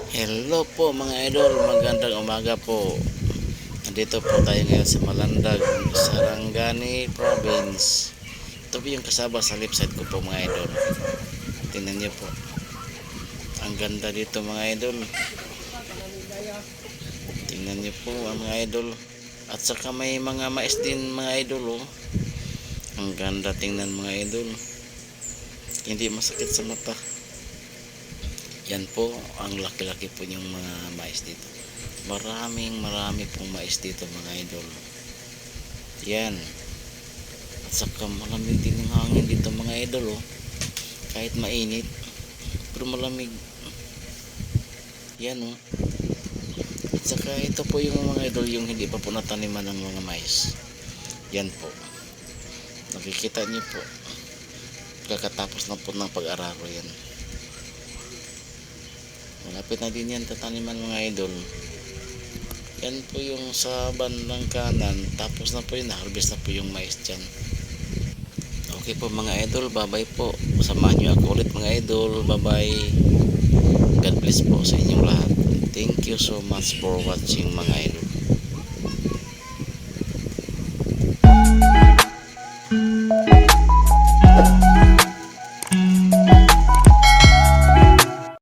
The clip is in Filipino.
Hello po mga idol, magandang umaga po. Nandito po tayo ngayon sa Malandag, Sarangani Province. Ito po yung kasaba sa left side ko po mga idol. Tingnan niyo po. Ang ganda dito mga idol. Tingnan niyo po mga idol. At saka may mga mais din mga idol oh. Ang ganda tingnan mga idol. Hindi masakit sa mata. Yan po, ang laki-laki po yung mga mais dito. Marami pong mais dito mga idol. Yan. At saka malamig din yung hangin dito mga idol oh. Kahit mainit, pero malamig. Yan oh. At saka ito po yung mga idol, yung hindi pa po nataniman ng mga mais. Yan po. Nakikita niyo po. Kakatapos na po ng pag-araro yan. Malapit na din yan tataniman mga idol. Yan po yung sa bandang kanan. Tapos na po yun, harvest na po yung mais dyan. Okay po mga idol, bye bye po. Samahan nyo ako ulit mga idol. Bye bye. God bless po sa inyong lahat. Thank you so much for watching mga idol.